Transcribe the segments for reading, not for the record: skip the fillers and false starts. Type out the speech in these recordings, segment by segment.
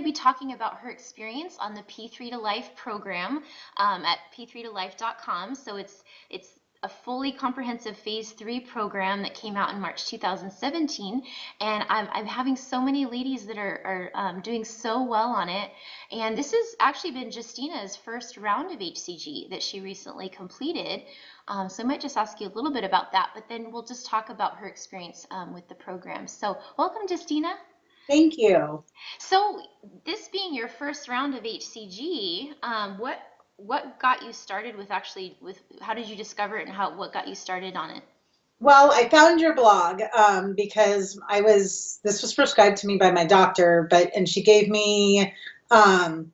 be talking about her experience on the P3tolife program at P3tolife.com. So it's a fully comprehensive phase 3 program that came out in March 2017, and I'm having so many ladies that are doing so well on it. And this has actually been Justina's first round of hCG that she recently completed. So I might just ask you a little bit about that, but then we'll just talk about her experience with the program. So welcome, Justina. Thank you. So this being your first round of hCG, what got you started with how did you discover it, and what got you started on it? Well, I found your blog because this was prescribed to me by my doctor, and she gave me um,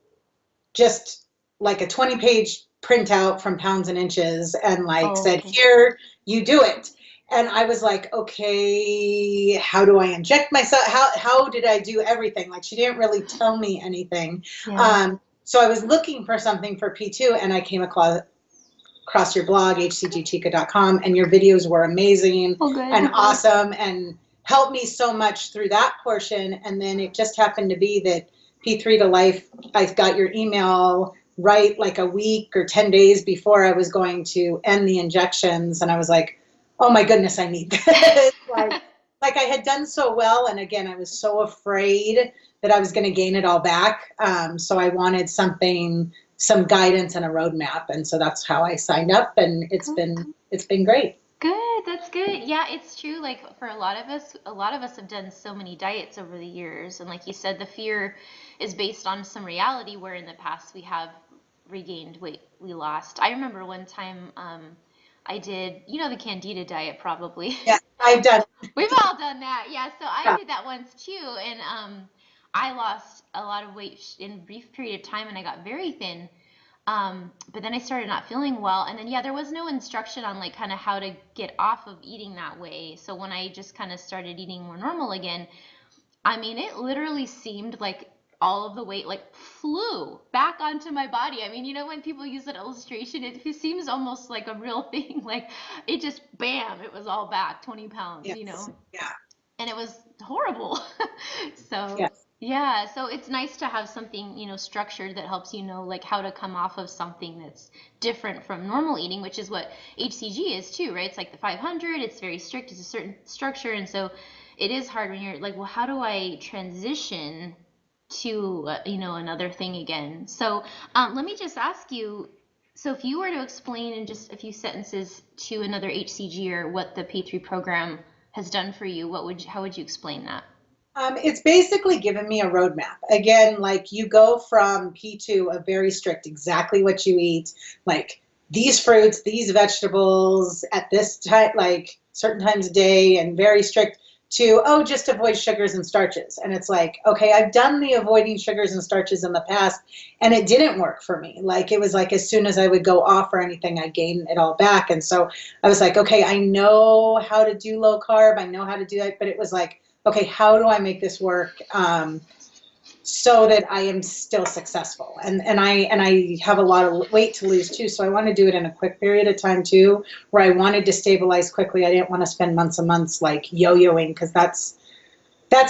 just like a 20-page printout from pounds and inches and like Oh, said, okay. here, you do it. And I was like, okay, how do I inject myself? How did I do everything? Like she didn't really tell me anything. Yeah. So I was looking for something for P2 and I came across your blog, hcgchica.com, and your videos were amazing Oh, good. and awesome and helped me so much through that portion. And then it just happened to be that P3 to Life, I got your email right like a week or 10 days before I was going to end the injections. And I was like, oh my goodness, I need this. like I had done so well. And again, I was so afraid that I was going to gain it all back. So I wanted some guidance and a roadmap, and so that's how I signed up, and it's been great. Good, that's good. Yeah, it's true. Like for a lot of us have done so many diets over the years, and like you said, the fear is based on some reality where in the past we have regained weight we lost. I remember one time I did, the Candida diet probably. Yeah, I've done. We've all done that. Yeah, so I Yeah, did that once too, and I lost a lot of weight in a brief period of time, and I got very thin. But then I started not feeling well, and then yeah, there was no instruction on like kind of how to get off of eating that way. So when I just kind of started eating more normal again, I mean, it literally seemed like all of the weight like flew back onto my body. I mean, when people use that illustration, it seems almost like a real thing. Like it just bam, it was all back, 20 pounds. yes, yeah, And it was horrible. So yes, yeah, so it's nice to have something, structured that helps like how to come off of something that's different from normal eating, which is what hCG is too, right? It's like the 500, it's very strict, it's a certain structure, and so it is hard when you're like, well, how do I transition to another thing again? So let me just ask you, so if you were to explain in just a few sentences to another hCG or what the P3 program has done for you, how would you explain that? it's basically given me a roadmap. Again, like you go from P2, a very strict, exactly what you eat, like these fruits, these vegetables at this time, like certain times a day, and very strict to, oh, just avoid sugars and starches. And it's like, okay, I've done the avoiding sugars and starches in the past, and it didn't work for me. Like it was like as soon as I would go off or anything, I gained it all back. And so I was like, okay, I know how to do low carb, I know how to do that, but it was like, okay, how do I make this work so that I am still successful? And I have a lot of weight to lose too, so I want to do it in a quick period of time too, where I wanted to stabilize quickly. I didn't want to spend months and months like yo-yoing, because that's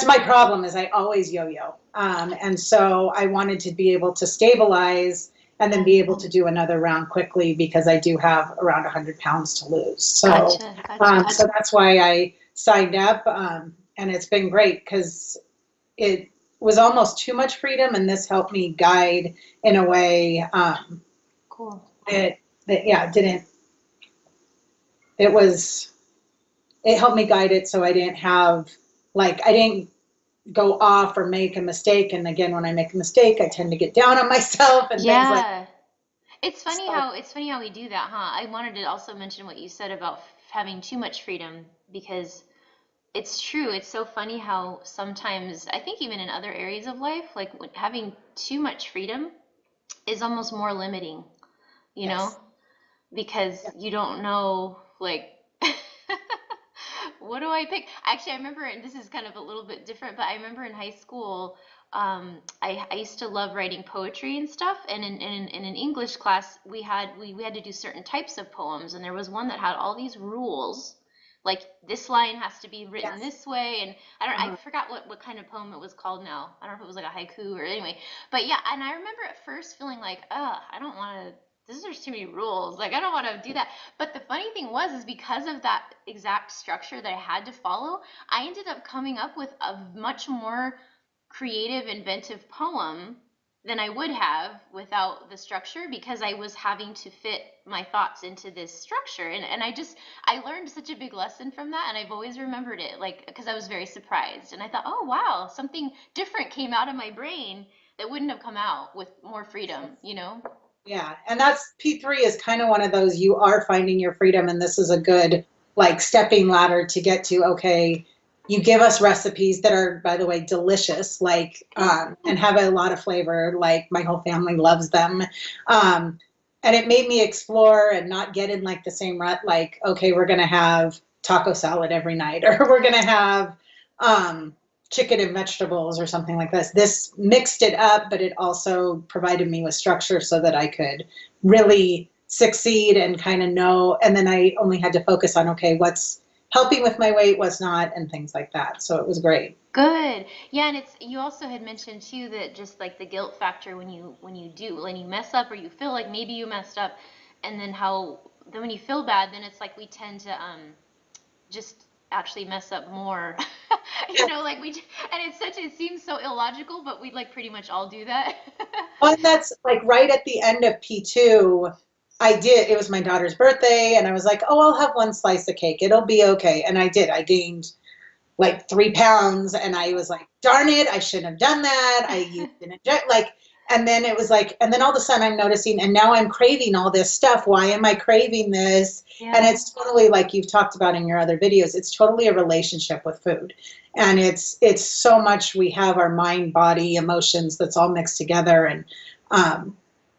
my problem, is I always yo-yo. And so I wanted to be able to stabilize and then be able to do another round quickly, because I do have around 100 pounds to lose. Gotcha, gotcha. So that's why I signed up, and it's been great because it was almost too much freedom, and this helped me guide in a way Cool. that yeah, didn't it was it helped me guide it, so I didn't have like I didn't go off or make a mistake. And again, when I make a mistake, I tend to get down on myself and things like Yeah. so. It's funny how we do that, huh? I wanted to also mention what you said about having too much freedom because it's true. It's so funny how sometimes I think even in other areas of life, like having too much freedom is almost more limiting, you know, Yes. because you don't know like what do I pick? Actually, I remember, and this is kind of a little bit different, but I remember in high school, I used to love writing poetry and stuff. And in an English class, we had to do certain types of poems, and there was one that had all these rules, like this line has to be written Yes. this way, and I forgot what kind of poem it was called now. I don't know if it was like a haiku or anyway. But yeah, and I remember at first feeling like, I don't want to. There's too many rules. Like I don't want to do that. But the funny thing was, is because of that exact structure that I had to follow, I ended up coming up with a much more creative, inventive poem than I would have without the structure, because I was having to fit my thoughts into this structure. And I learned such a big lesson from that. And I've always remembered it, like, because I was very surprised. And I thought, oh, wow, something different came out of my brain that wouldn't have come out with more freedom, you know? Yeah, and that's P3 is kind of one of those, you are finding your freedom, and this is a good like stepping ladder to get to, okay, you give us recipes that are, by the way, delicious, like and have a lot of flavor, like my whole family loves them. And it made me explore and not get in like the same rut, like, okay, we're gonna have taco salad every night, or we're gonna have chicken and vegetables or something like this. This mixed it up, but it also provided me with structure so that I could really succeed and kind of know. And then I only had to focus on, okay, what's helping with my weight, what's not, and things like that. So it was great. Good. Yeah, and it's you also had mentioned too that just like the guilt factor when you mess up or you feel like maybe you messed up, and then how then when you feel bad, then it's like we tend to just actually mess up more. You know, like and it seems so illogical, but we like pretty much all do that. One that's like right at the end of P2, it was my daughter's birthday, and I was like, oh, I'll have one slice of cake. It'll be okay. And I did. I gained like 3 pounds, and I was like, darn it, I shouldn't have done that. I used an inject, like, and then it was like, and then all of a sudden I'm noticing, and now I'm craving all this stuff. Why am I craving this? Yeah. And it's totally like you've talked about in your other videos, it's totally a relationship with food. And it's so much, we have our mind, body, emotions that's all mixed together. And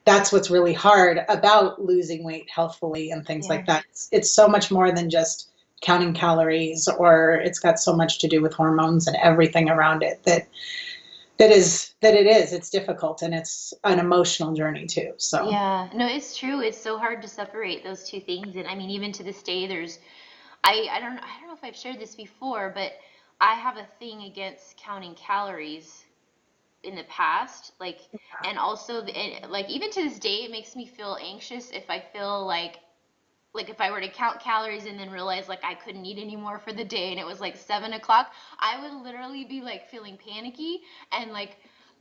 that's what's really hard about losing weight healthfully and things like that. It's so much more than just counting calories, or it's got so much to do with hormones and everything around it it's difficult, and it's an emotional journey too. So Yeah, no, it's true. It's so hard to separate those two things. And I mean, even to this day, I don't know if I've shared this before, but I have a thing against counting calories in the past, like, and also like even to this day, it makes me feel anxious if I feel like if I were to count calories and then realize like I couldn't eat anymore for the day and it was like 7 o'clock, I would literally be like feeling panicky and like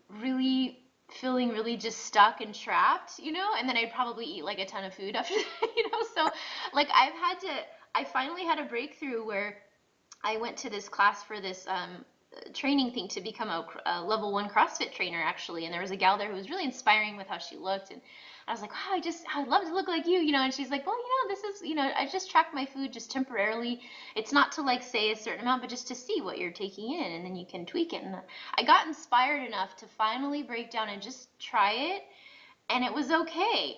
really feeling really just stuck and trapped, you know, and then I'd probably eat like a ton of food after that, you know. So like I finally had a breakthrough where I went to this class for this training thing to become a level 1 CrossFit trainer actually, and there was a gal there who was really inspiring with how she looked, and I was like, wow, I'd love to look like you know, and she's like, well, you know, this is, you know, I just track my food just temporarily. It's not to like say a certain amount, but just to see what you're taking in, and then you can tweak it. And I got inspired enough to finally break down and just try it, and it was okay.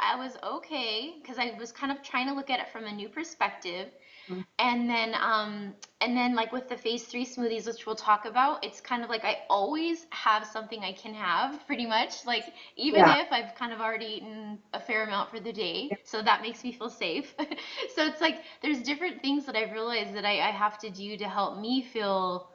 I was okay because I was kind of trying to look at it from a new perspective. And then like with the phase 3 smoothies, which we'll talk about, it's kind of like I always have something I can have pretty much, like even yeah, if I've kind of already eaten a fair amount for the day, so that makes me feel safe. So it's like there's different things that I've realized that I have to do to help me feel,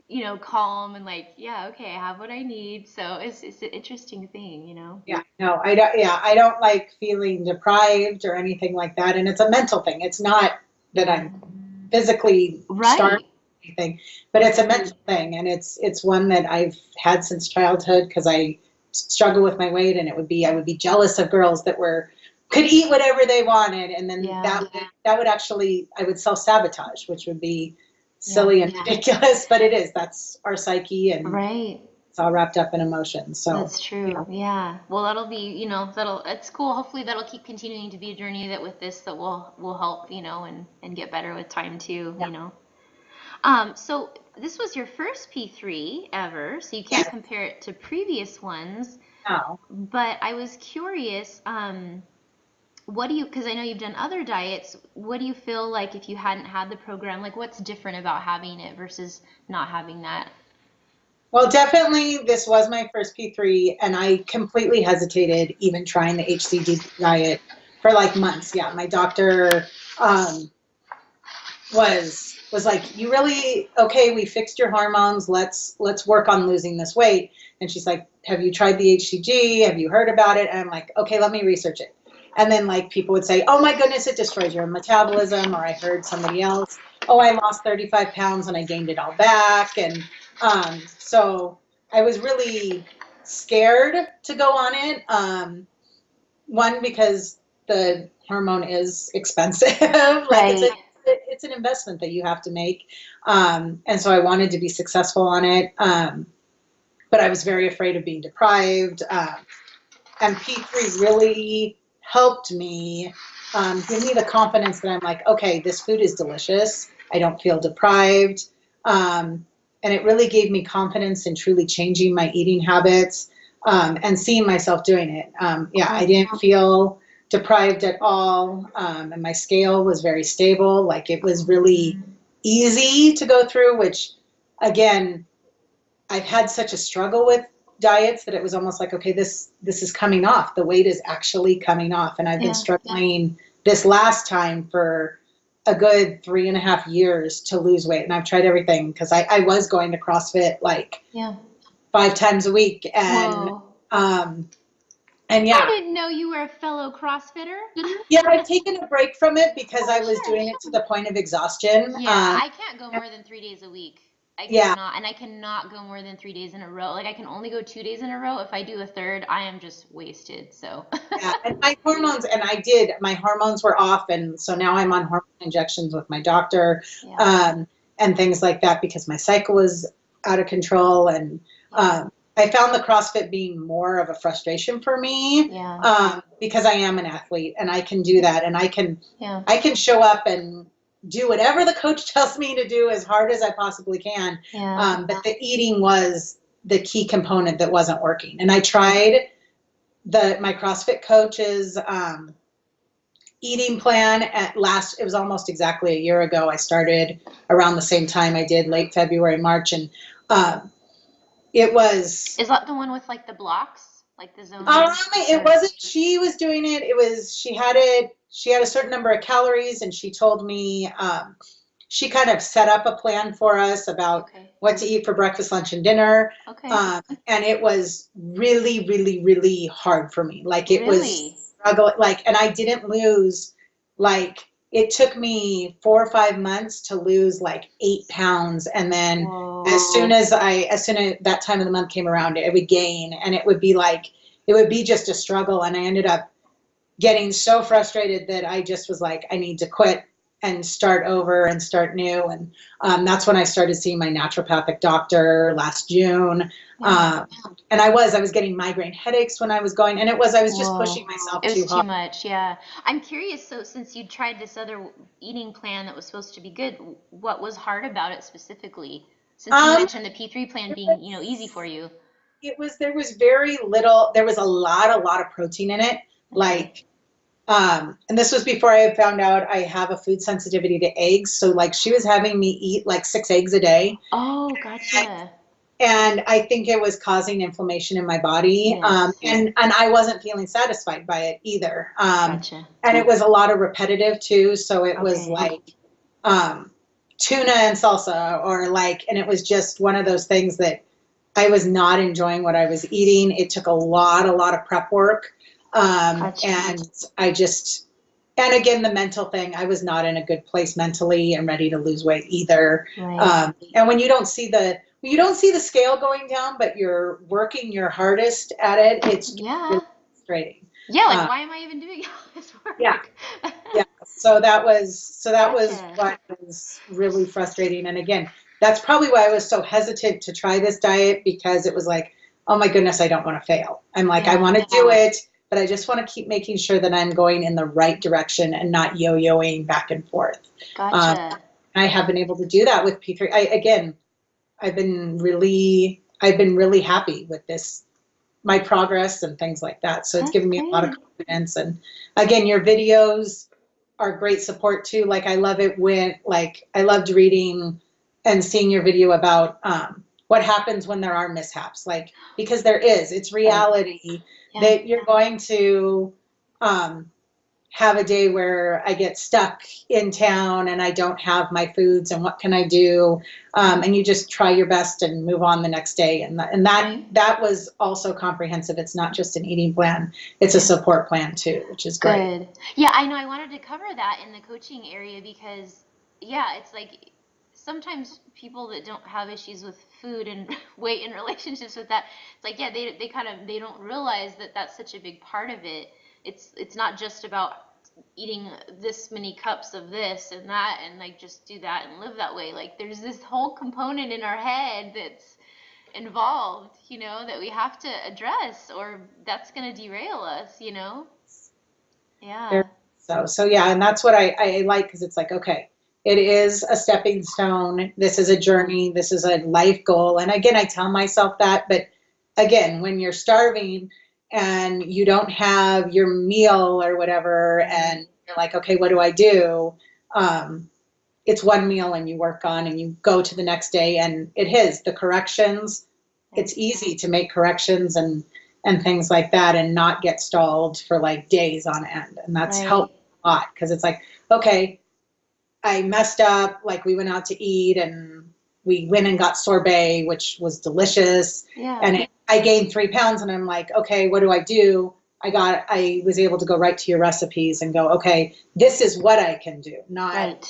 you know, calm and like, yeah, okay, I have what I need. So it's an interesting thing, you know. yeah, no, I don't. Yeah, I don't like feeling deprived or anything like that. And it's a mental thing. It's not that Yeah. I'm physically starving Right. or anything, but it's a mental thing, and it's one that I've had since childhood because I struggle with my weight, and I would be jealous of girls that could eat whatever they wanted, and then Yeah. that would actually, I would self sabotage, which would be Yeah. silly and ridiculous, but it is. That's our psyche, and Right. it's all wrapped up in emotions. So That's true. Yeah. Well, that'll be, you know, it's cool. Hopefully that'll keep continuing to be a journey that with this that will help, you know, and get better with time too, yeah. you know. So this was your first P3 ever, so you can't Yes. compare it to previous ones, No. but I was curious, what do you, because I know you've done other diets, what do you feel like if you hadn't had the program, like what's different about having it versus not having that? Well, definitely, this was my first P3, and I completely hesitated even trying the hCG diet for like months. Yeah, my doctor, um, was like, you really, okay, we fixed your hormones. Let's work on losing this weight. And she's like, have you tried the hCG? Have you heard about it? And I'm like, okay, let me research it. And then like people would say, oh my goodness, it destroys your metabolism. Or I heard somebody else, oh, I lost 35 pounds and I gained it all back. And so I was really scared to go on it. One, because the hormone is expensive. Like Right. it's an investment that you have to make. And so I wanted to be successful on it. But I was very afraid of being deprived. And P3 really helped me, give me the confidence that I'm like, okay, this food is delicious. I don't feel deprived. And it really gave me confidence in truly changing my eating habits, and seeing myself doing it. Yeah, I didn't feel deprived at all. And my scale was very stable. Like it was really easy to go through, which again, I've had such a struggle with diets that it was almost like, okay, this is coming off. The weight is actually coming off. And I've been Yeah. struggling this last time for a good 3.5 years to lose weight. And I've tried everything because I was going to CrossFit like Yeah. 5 times a week. And Whoa. and I yeah, didn't know you were a fellow CrossFitter. yeah, I've taken a break from it because I was Sure. doing it to the point of exhaustion. Yeah, I can't go more than 3 days a week. I Yeah, cannot, and I cannot go more than 3 days in a row. Like I can only go 2 days in a row. If I do a third, I am just wasted. So, yeah. And my hormones were off. And so now I'm on hormone injections with my doctor, yeah, and things like that because my cycle was out of control. And I found the CrossFit being more of a frustration for me, yeah, because I am an athlete and I can do that. And yeah, I can show up and do whatever the coach tells me to do as hard as I possibly can. yeah. But the eating was the key component that wasn't working. And I tried my CrossFit coach's eating plan it was almost exactly a year ago. I started around the same time I did, late February, March. And it was, Is that the one with like the blocks, like the zones? it wasn't, she was doing it. It was, she had a certain number of calories and she told me, she kind of set up a plan for us about Okay. what to eat for breakfast, lunch, and dinner. Okay. And it was really, really, really hard for me. Like it was Really? struggle. Like, and I didn't lose, like, it took me 4 or 5 months to lose like 8 pounds. And then Whoa. as soon as that time of the month came around, it would gain, and it would be just a struggle. And I ended up getting so frustrated that I just was like, I need to quit and start over and start new. And that's when I started seeing my naturopathic doctor last June. Yeah. And I was getting migraine headaches when I was going, and I was just Whoa. pushing myself It too was too hard. much, yeah. I'm curious, so since you tried this other eating plan that was supposed to be good, what was hard about it specifically? Since you Um, mentioned the P3 plan being, easy for you. there was very little, there was a lot of protein in it. Like, and this was before I had found out I have a food sensitivity to eggs. So like she was having me eat like 6 eggs a day. Oh, gotcha. And I think it was causing inflammation in my body. Yes. And I wasn't feeling satisfied by it either. Gotcha. And it was a lot of repetitive too. So it was Okay. like tuna and salsa, or like, and it was just one of those things that I was not enjoying what I was eating. It took a lot of prep work. Gotcha. And and again, the mental thing, I was not in a good place mentally and ready to lose weight either. Right. And when you don't see the scale going down, but you're working your hardest at it, it's just Yeah. really frustrating. Yeah, like why am I even doing all this work? Yeah. Yeah. So that was Gotcha. what was really frustrating. And again, that's probably why I was so hesitant to try this diet, because it was like, oh my goodness, I don't want to fail. I'm like, I Yeah. want to do it, but I just want to keep making sure that I'm going in the right direction and not yo-yoing back and forth. Gotcha. I have been able to do that with P3. I've been really happy with my progress and things like that. So it's That's given me a lot of great. confidence. And again, your videos are great support too. Like I love it when, like, I loved reading and seeing your video about what happens when there are mishaps. Like, because it's reality Yeah. that you're going to have a day where I get stuck in town and I don't have my foods, and what can I do? And you just try your best and move on the next day. And that was also comprehensive. It's not just an eating plan; it's a support plan too, which is great. Good. Yeah, I know. I wanted to cover that in the coaching area because, yeah, it's like sometimes people that don't have issues with food and weight and relationships with that, it's like, yeah, they kind of they don't realize that that's such a big part of it. It's not just about eating this many cups of this and that and like just do that and live that way. Like there's this whole component in our head that's involved, that we have to address or that's going to derail us, Yeah. There- so yeah, and that's what I like, because it's like, okay, it is a stepping stone. This is a journey. This is a life goal. And again, I tell myself that, but again, when you're starving and you don't have your meal or whatever, and you're like, okay, what do I do? It's one meal and you work on and you go to the next day, and it is the corrections. It's easy to make corrections and things like that and not get stalled for like days on end. And that's Right. helped a lot, because it's like, okay, I messed up. Like we went out to eat and we went and got sorbet, which was delicious. Yeah. And I gained 3 pounds, and I'm like, okay, what do I do? I was able to go right to your recipes and go, okay, this is what I can do. Right.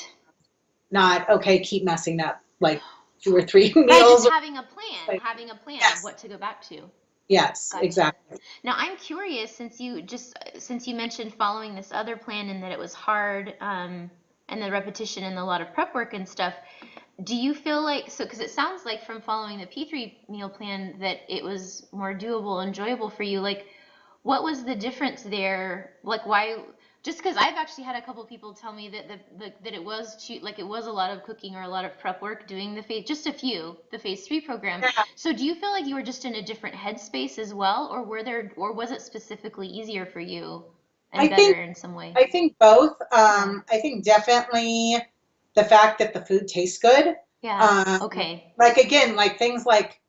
Not, okay, keep messing up like 2 or 3 Right, meals. just having a plan, Like, of yes, what to go back to. yes, Gotcha. exactly. Now I'm curious, since you mentioned following this other plan and that it was hard, and the repetition and a lot of prep work and stuff, do you feel like, so because it sounds like from following the P3 meal plan that it was more doable, enjoyable for you, like what was the difference there? Like why? Just because I've actually had a couple people tell me that that it was like it was a lot of cooking or a lot of prep work doing the phase 3 program. Yeah. So do you feel like you were just in a different headspace as well, or was it specifically easier for you and I better think in some way? I think both. Yeah. I think definitely the fact that the food tastes good. Yeah. Okay. Like again, like things like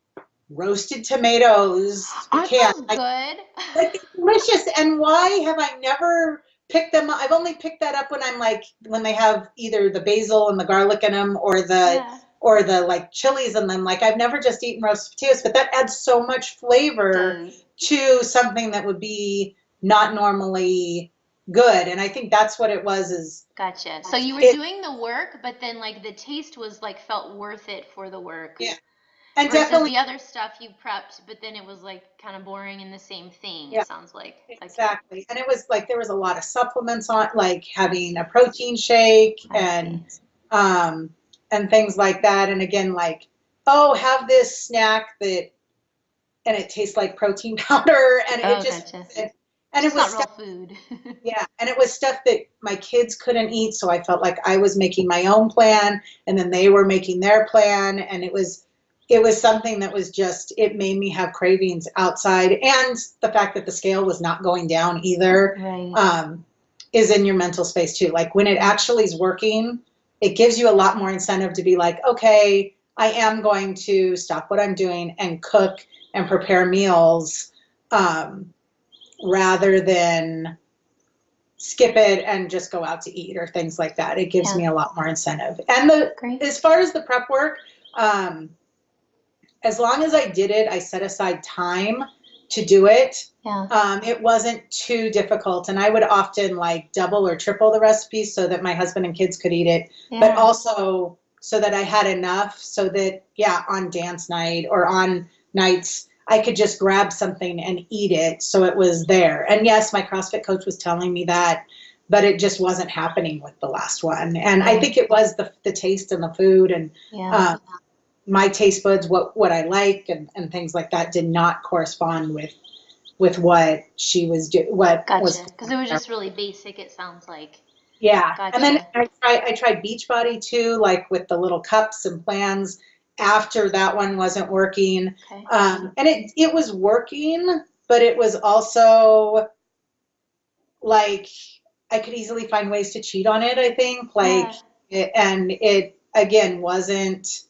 roasted tomatoes, Aren't can those like good? like delicious. And why have I never picked them up? I've only picked that up when I'm like when they have either the basil and the garlic in them, Yeah. or the like chilies in them. Like I've never just eaten roasted potatoes, but that adds so much flavor Does. to something that would be not normally good. And I think that's what it was. Is Gotcha. So you were it? doing the work, but then like the taste was like felt worth it for the work. Yeah, and Versus definitely. the other stuff you prepped, but then it was like kind of boring and the same thing, Yeah. it sounds like. Okay. Exactly. And it was like there was a lot of supplements on, like having a protein shake I see. um and things like that. And again, like, oh, have this snack that, and it tastes like protein powder, and it Oh, just gotcha. and it Just was not real stuff, food. yeah, and it was stuff that my kids couldn't eat, so I felt like I was making my own plan, and then they were making their plan, and it was something that was just, it made me have cravings outside. And the fact that the scale was not going down either, Right. is in your mental space too. Like when it actually is working, it gives you a lot more incentive to be like, okay, I am going to stop what I'm doing and cook and prepare meals, um, rather than skip it and just go out to eat or things like that. It gives Yeah. me a lot more incentive. And Great. as far as the prep work, as long as I did it, I set aside time to do it. Yeah. It wasn't too difficult, and I would often like double or triple the recipes so that my husband and kids could eat it, but Yeah. also so that I had enough so that, yeah, on dance night or on nights, I could just grab something and eat it so it was there. And yes, my CrossFit coach was telling me that, but it just wasn't happening with the last one. And I think it was the taste and the food, and Yeah. my taste buds, what I like, and things like that did not correspond with what she was doing, what was. Gotcha. Because it was just really basic, it sounds like. Yeah. And then Gotcha. I tried Beachbody too, like with the little cups and plans after that one wasn't working. Okay. And it was working, but it was also like I could easily find ways to cheat on it, I think. Like, Yeah. and it again wasn't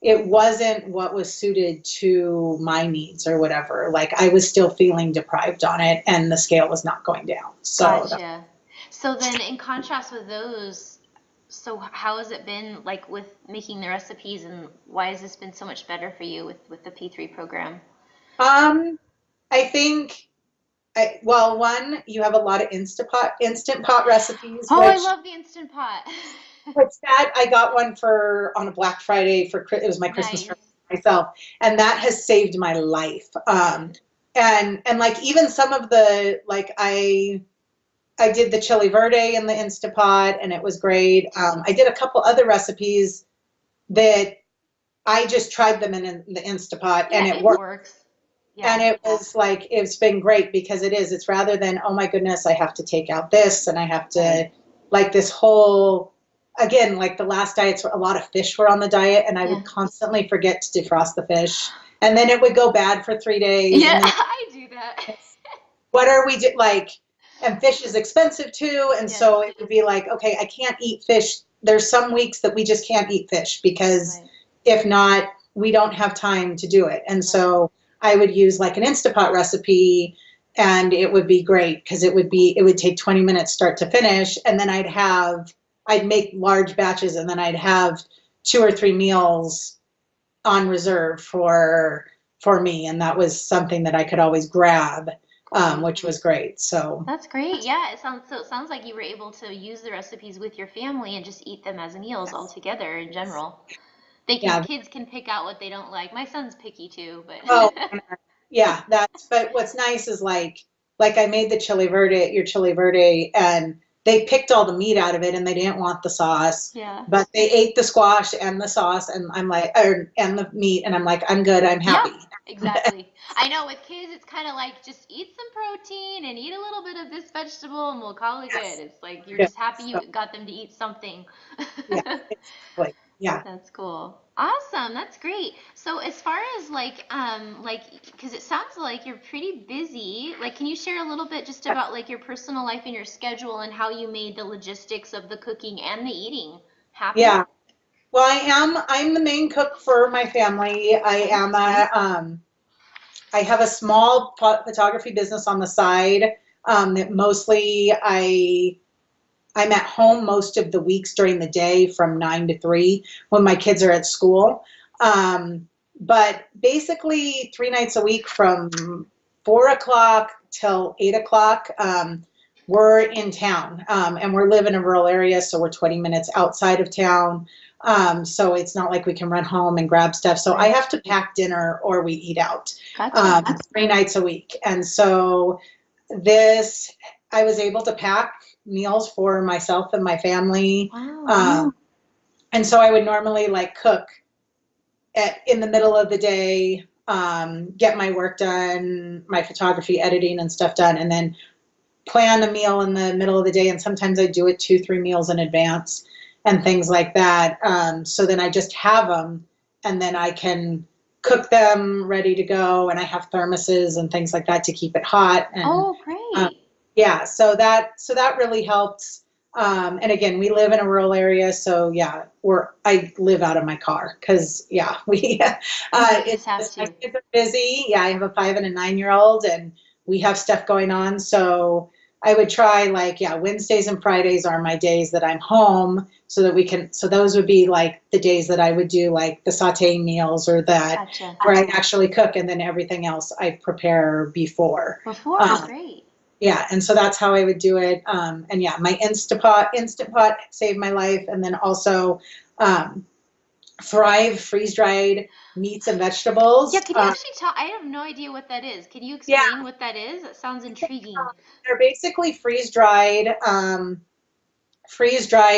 what was suited to my needs or whatever. Like I was still feeling deprived on it, and the scale was not going down. So Gotcha. So then, in contrast with those, so how has it been like with making the recipes, and why has this been so much better for you with the P3 program? Um, I think, well, one, you have a lot of instant pot recipes, Oh, I love the Instant Pot. which that I got one for on a Black Friday for it was my Christmas present Nice. for myself, and that has saved my life. And like even some of the like I did the chili verde in the Instapot, and it was great. I did a couple other recipes that I just tried them in the Instapot, Yeah, and it it worked. works. And Yeah. it was like it's been great because it's rather than, oh my goodness, I have to take out this and I have to like this whole again, like the last diets, a lot of fish were on the diet, and I Yeah. would constantly forget to defrost the fish, and then it would go bad for 3 days, Yeah, and then I do that. what are we do like, and fish is expensive too, and Yes. so it would be like, okay, I can't eat fish. There's some weeks that we just can't eat fish because Right. if not, we don't have time to do it. And so I would use like an Instapot recipe, and it would be great because it would take 20 minutes start to finish, and then I'd make large batches, and then I'd have 2 or 3 meals on reserve for me, and that was something that I could always grab, which was great. So That's great. Yeah, it sounds like you were able to use the recipes with your family and just eat them as meals all together in general. yeah, Kids can pick out what they don't like. My son's picky too, oh but yeah, that's but what's nice is like I made the chili verde, and they picked all the meat out of it, and they didn't want the sauce, yeah. but they ate the squash and the sauce, and I'm like, and the meat, and I'm like, I'm good, I'm Yeah, happy. exactly. I know with kids, it's kind of like just eat some protein and eat a little bit of this vegetable and we'll call it good. Yes, It's like you're yeah, just happy so, you got them to eat something. yeah, exactly, yeah, That's cool. Awesome. That's great. So as far as because it sounds like you're pretty busy. Like, can you share a little bit just about like your personal life and your schedule and how you made the logistics of the cooking and the eating happen? yeah. Well, I'm the main cook for my family. Okay. I have a small photography business on the side, that mostly I'm at home most of the weeks during the day from 9 to 3 when my kids are at school. But basically 3 nights a week from 4 o'clock till 8 o'clock, we're in town, and we're live in a rural area, so we're 20 minutes outside of town. So it's not like we can run home and grab stuff. So I Right. have to pack dinner or we eat out, Gotcha. 3 nights a week. And so this, I was able to pack meals for myself and my family. Wow. And so I would normally like cook in the middle of the day, get my work done, my photography, editing, and stuff done, and then plan a meal in the middle of the day. And sometimes I do it 2, 3 meals in advance and things like that. So then I just have them, and then I can cook them ready to go. And I have thermoses and things like that to keep it hot. And Oh, great. yeah, so that really helps. And again, we live in a rural area, so yeah, I live out of my car because yeah, we You it's just have just my to. kids are busy. Yeah, I have a 5 and a 9-year-old, and we have stuff going on. So I would try like yeah, Wednesdays and Fridays are my days that I'm home, so that we can. So those would be like the days that I would do like the sauteing meals or that Gotcha. where I actually cook, and then everything else I prepare before. Before, Um, great. yeah, and so that's how I would do it. And yeah, my Instant Pot saved my life, and then also um, Thrive freeze dried meats and vegetables. Yeah, can you actually tell? I have no idea what that is. Can you Yeah, explain what that is? That sounds intriguing. they're basically freeze dried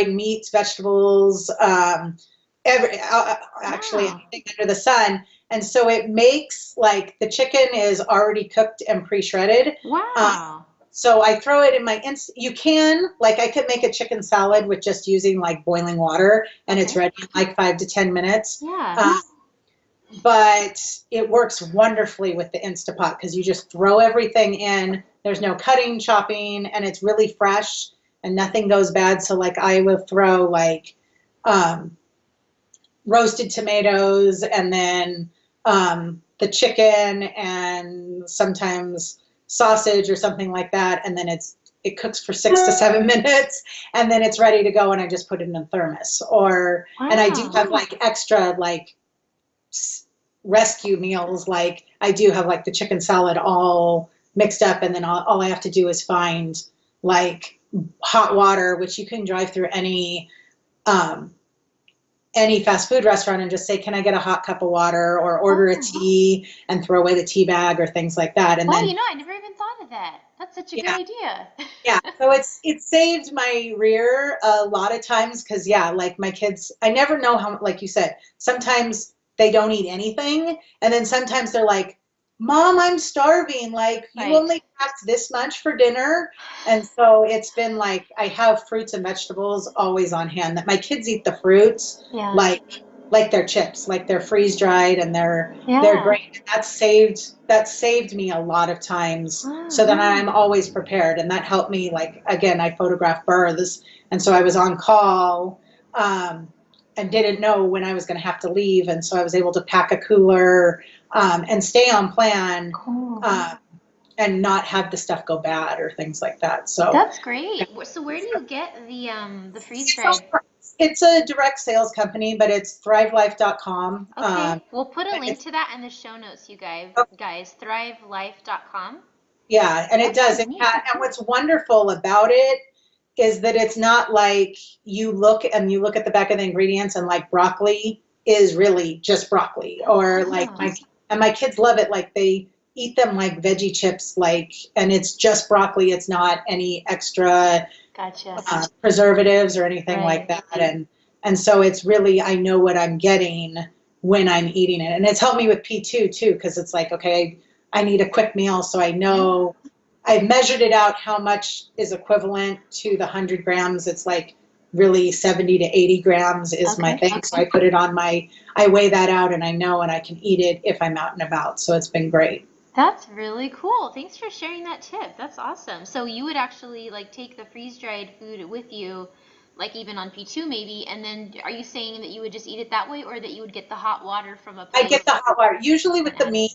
meats, vegetables, actually Wow. anything under the sun. And so it makes like the chicken is already cooked and pre-shredded. Wow. So I throw it in you can, like I could make a chicken salad with just using like boiling water, and it's Okay. ready in like 5 to 10 minutes. Yeah. But it works wonderfully with the Instapot because you just throw everything in. There's no cutting, chopping, and it's really fresh and nothing goes bad. So like I will throw like um, roasted tomatoes, and then the chicken, and sometimes sausage or something like that, and then it's it cooks for 6 to 7 minutes, and then it's ready to go, and I just put it in a thermos. Or and I do Wow. have like extra like rescue meals. Like I do have like the chicken salad all mixed up, and then all I have to do is find like hot water, which you can drive through um, any fast food restaurant and just say, can I get a hot cup of water, or order a Oh. tea and throw away the tea bag or things like that. And Oh, then, you know, I never even thought of that. That's such a good yeah, idea. yeah. So it's saved my rear a lot of times because, yeah, like my kids, I never know how, like you said, sometimes they don't eat anything. And then sometimes they're like, Mom, I'm starving. Like, you Right. only packed this much for dinner. And so it's been like I have fruits and vegetables always on hand. That my kids eat the fruits Yeah. like they're chips, like they're freeze dried, and they're Yeah. great. That saved me a lot of times, so Wow. that I'm always prepared, and that helped me. Like again, I photograph births, and so I was on call. And didn't know when I was going to have to leave, and so I was able to pack a cooler, and stay on plan, Cool. and not have the stuff go bad or things like that. So That's great. So where do you get the freeze so dried? it's a direct sales company, but it's thrivelife.com. Okay, we'll put a And link it's, to that in the show notes, you guys. oh, Guys, thrivelife.com. yeah, and it That does. sounds neat. And what's wonderful about it is that it's not like you look at the back of the ingredients and like broccoli is really just broccoli, or like Oh, my kids love it. Like they eat them like veggie chips, like, and it's just broccoli. It's not any extra gotcha. preservatives or anything like Right. that. And so it's really, I know what I'm getting when I'm eating it. And it's helped me with P2 too, because it's like, okay, I need a quick meal. So I know I've measured it out how much is equivalent to the 100 grams. It's like really 70 to 80 grams is my Okay. thing. So I put it on I weigh that out, and I know, and I can eat it if I'm out and about. So it's been great. That's really cool. Thanks for sharing that tip. That's awesome. So you would actually like take the freeze-dried food with you, like even on P2 maybe, and then are you saying that you would just eat it that way or that you would get the hot water from a I get place the hot water. Usually and with add it?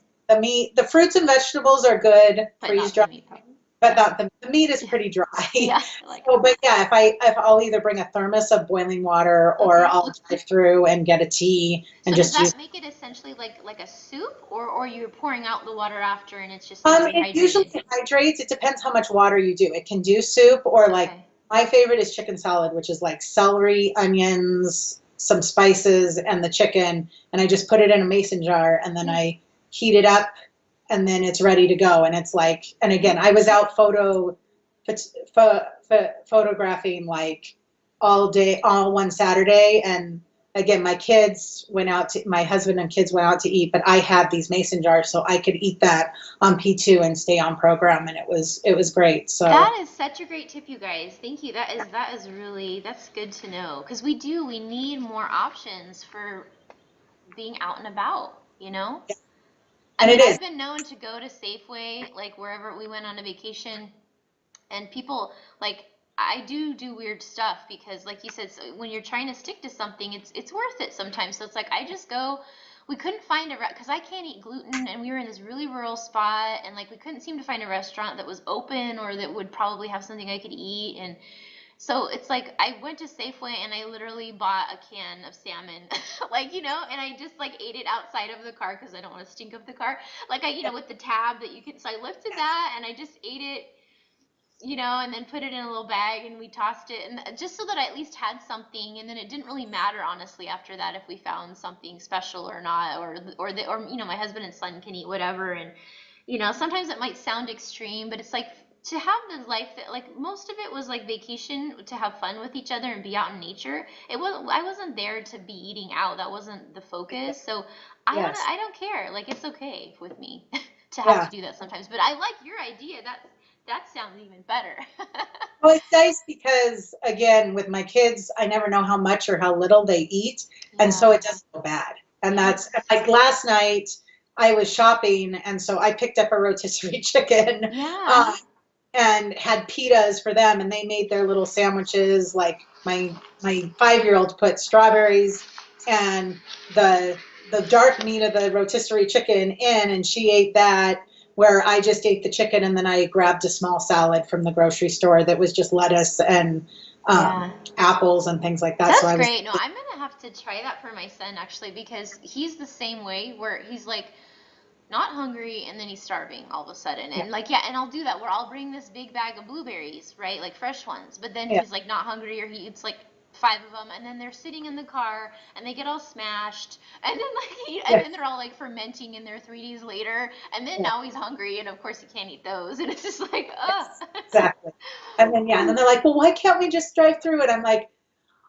the fruits and vegetables are good But freeze not the dried, meat probably. but Yeah. not the meat is pretty dry. Yeah, like So, but yeah, if I'll either bring a thermos of boiling water, or okay. I'll drive through and get a tea and So does just use. that make it essentially like a soup or you're pouring out the water after and it's just like It usually rehydrated? hydrates. It depends how much water you do. It can do soup, or like Okay. my favorite is chicken salad, which is like celery, onions, some spices, and the chicken, and I just put it in a mason jar, and then Yeah. I heat it up, and then it's ready to go. And it's like, and again, I was out photographing like all day, all one Saturday, and again, my husband and kids went out to eat, but I had these mason jars so I could eat that on P2 and stay on program, and it was great. So That is such a great tip, you guys. Thank you. That is really that's good to know because we need more options for being out and about, you know? I and mean, it is. I've been known to go to Safeway like wherever we went on a vacation and people like I do weird stuff because like you said so when you're trying to stick to something it's worth it sometimes so it's like I just go we couldn't find because I can't eat gluten and we were in this really rural spot and like we couldn't seem to find a restaurant that was open or that would probably have something I could eat and so it's like I went to Safeway and I literally bought a can of salmon, like and I just like ate it outside of the car because I don't want to stink up the car. Like with the tab that you can. So I lifted that and I just ate it and then put it in a little bag and we tossed it and just so that I at least had something and then it didn't really matter honestly after that if we found something special or not or my husband and son can eat whatever and sometimes it might sound extreme but it's like to have the life that like most of it was like vacation to have fun with each other and be out in nature. I wasn't there to be eating out. That wasn't the focus. So Yes. I don't care. Like it's okay with me to have Yeah. to do that sometimes. But I like your idea. That sounds even better. Well, it's nice because, again, with my kids, I never know how much or how little they eat, and Yeah. so it doesn't go bad. And Yeah. that's like last night, I was shopping, and so I picked up a rotisserie chicken, Yeah. uh, and had pitas for them, and they made their little sandwiches. Like my 5-year-old put strawberries and the dark meat of the rotisserie chicken in, and she ate that. where I just ate the chicken and then I grabbed a small salad from the grocery store that was just lettuce and Yeah. apples and things like that. That's So I was, great. No, I'm gonna have to try that for my son actually because he's the same way where he's like not hungry and then he's starving all of a sudden. yeah, And like yeah, and I'll do that where I'll bring this big bag of blueberries, right? Like fresh ones. But then yeah, he's like not hungry or he eats like five of them and then they're sitting in the car and they get all smashed and then and yeah, then they're all like fermenting in there 3 days later and then yeah, now he's hungry and of course he can't eat those and it's just like yes, exactly. And then, yeah, and then they're like, well, why can't we just drive through it? I'm like,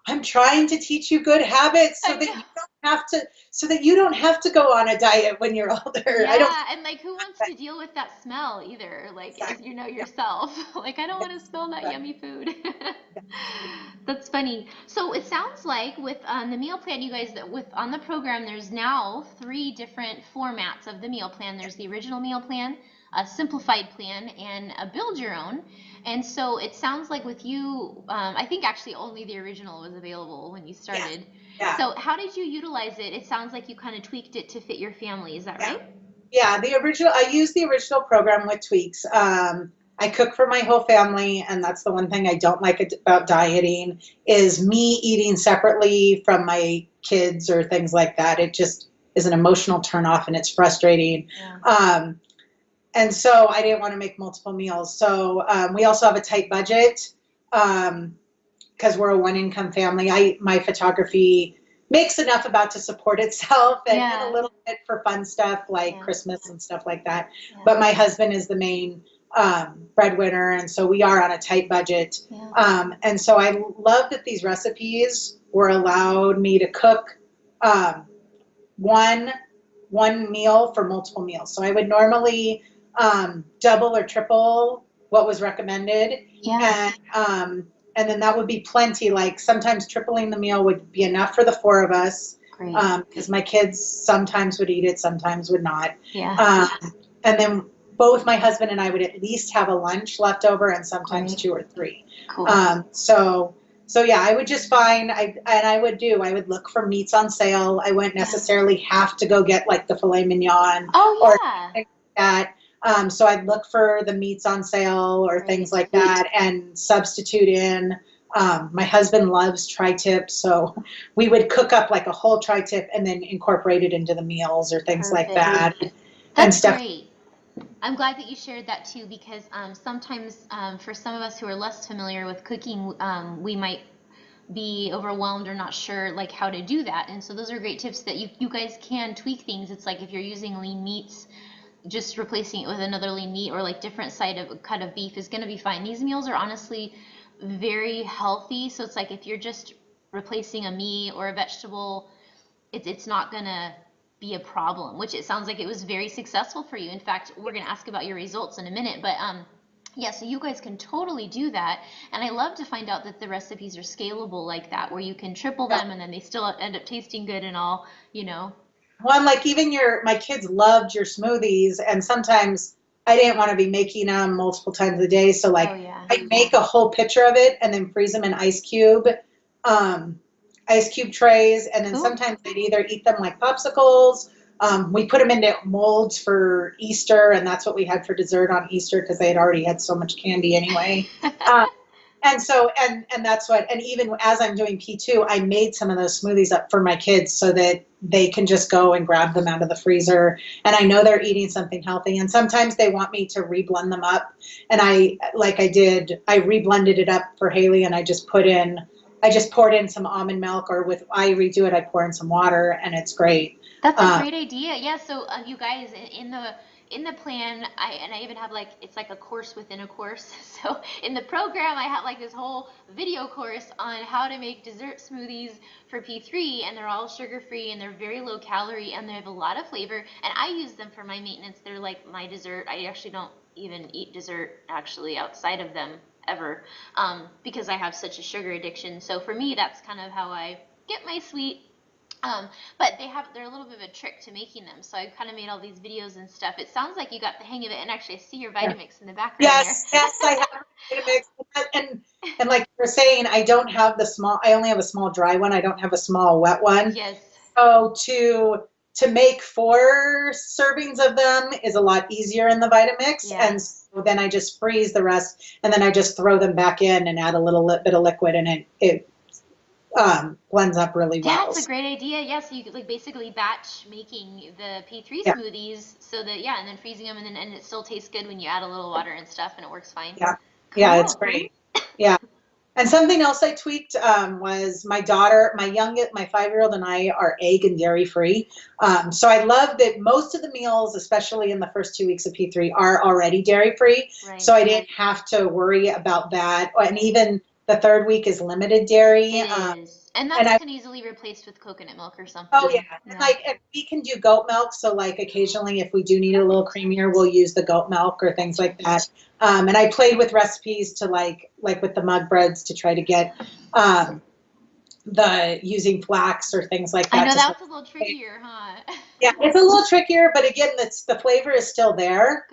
I'm trying to teach you good habits I so that know. you don't have to go on a diet when you're older. I don't Yeah, and like who wants to deal with that smell either? Like as you exactly. know Yeah, yourself. Like I don't want to smell that exactly. yummy food. That's funny. So it sounds like with the meal plan, you guys that with on the program, there's now three different formats of the meal plan. There's the original meal plan, a simplified plan, and a build your own. And so it sounds like with you, I think actually only the original was available when you Yeah. started. Yeah. So how did you utilize it? It sounds like you kind of tweaked it to fit your family. Is that Yeah. right? Yeah, I use the original program with tweaks. I cook for my whole family, and that's the one thing I don't like about dieting is me eating separately from my kids or things like that. It just is an emotional turnoff, and it's frustrating. Yeah. And so I didn't want to make multiple meals. So we also have a tight budget because we're a one income family. My photography makes enough about to support itself and a Yeah. little bit for fun stuff like Yeah. Christmas and stuff like that. Yeah. But my husband is the main breadwinner, and so we are on a tight budget. Yeah. And so I love that these recipes were allowed me to cook um, one one meal for multiple meals. So I would normally double or triple what was recommended, Yeah. and then that would be plenty. Like sometimes tripling the meal would be enough for the four of us, Great. because my kids sometimes would eat it, sometimes would not. Yeah. And then both my husband and I would at least have a lunch left over, and sometimes Great. two or three. Cool. So yeah, I would just find I would look for meats on sale. I wouldn't Yeah. necessarily have to go get like the filet mignon Oh or yeah. things like that. So I'd look for the meats on sale or things Right. like that and substitute in. My husband loves tri-tip, so we would cook up like a whole tri-tip and then incorporate it into the meals or things like that. Perfect. And That's stuff. great. I'm glad that you shared that too because sometimes for some of us who are less familiar with cooking, we might be overwhelmed or not sure like how to do that. And so those are great tips that you guys can tweak things. It's like if you're using lean meats, just replacing it with another lean meat or like different side of cut of beef is going to be fine. These meals are honestly very healthy. So it's like if you're just replacing a meat or a vegetable, it's not gonna be a problem, which it sounds like it was very successful for you. In fact, we're gonna ask about your results in a minute, but yeah, so you guys can totally do that. And I love to find out that the recipes are scalable like that, where you can triple them and then they still end up tasting good and all, you know. One, like even my kids loved your smoothies, and sometimes I didn't want to be making them multiple times a day. So Oh like yeah. I make a whole pitcher of it and then freeze them in um, ice cube trays, and then Cool. sometimes I'd either eat them like popsicles. We put them into molds for Easter, and that's what we had for dessert on Easter because they had already had so much candy anyway. Um, and so and that's what, and even as I'm doing P2, I made some of those smoothies up for my kids so that they can just go and grab them out of the freezer, and I know they're eating something healthy. And sometimes they want me to reblend them up, and I reblended it up for Haley, and I just poured in some almond milk, or I redo it, I pour in some water, and it's great. That's a um, great idea. Yeah, so you guys in the plan, I even have like it's like a course within a course. So in the program, I have like this whole video course on how to make dessert smoothies for P3, and they're all sugar free and they're very low calorie and they have a lot of flavor. And I use them for my maintenance. They're like my dessert. I actually don't even eat dessert actually outside of them ever, because I have such a sugar addiction. So for me, that's kind of how I get my sweet. But they're a little bit of a trick to making them. So I kind of made all these videos and stuff. It sounds like you got the hang of it. And actually, I see your yeah. Vitamix in the background there. Yes, I have Vitamix, and like you were saying, I only have a small dry one. I don't have a small wet one. Yes. So to make 4 servings of them is a lot easier in the Vitamix. Yeah. And so then I just freeze the rest, and then I just throw them back in and add a little bit of liquid, and it blends up really well. That's a great idea. Yeah, so you could like basically batch making the P3 Yeah. smoothies so that, yeah, and then freezing them, and it still tastes good when you add a little water and stuff, and it works fine. Yeah. Cool. Yeah, it's great. Yeah. And something else I tweaked was my daughter, my 5-year-old and I are egg and dairy free. So I love that most of the meals, especially in the first 2 weeks of P3, are already dairy free. Right. So I didn't have to worry about that. And even the 3rd week is limited dairy. It is. And that's can easily replaced with coconut milk or something. Oh yeah, and we can do goat milk. So like occasionally, if we do need a little creamier, we'll use the goat milk or things like that. And I played with recipes to like with the mug breads to try to get the using flax or things like that. I know that's a little trickier, huh? Yeah, it's a little trickier, but again, the flavor is still there.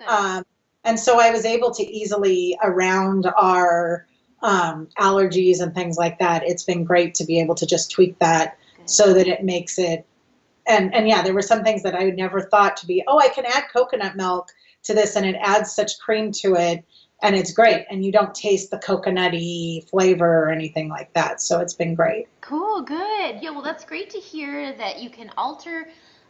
And so I was able to easily around our allergies and things like that. It's been great to be able to just tweak that so that it makes it. And yeah, there were some things that I never thought to be, oh, I can add coconut milk to this and it adds such cream to it. And it's great. And you don't taste the coconutty flavor or anything like that. So it's been great. Cool, good. Yeah, well, that's great to hear that you can alter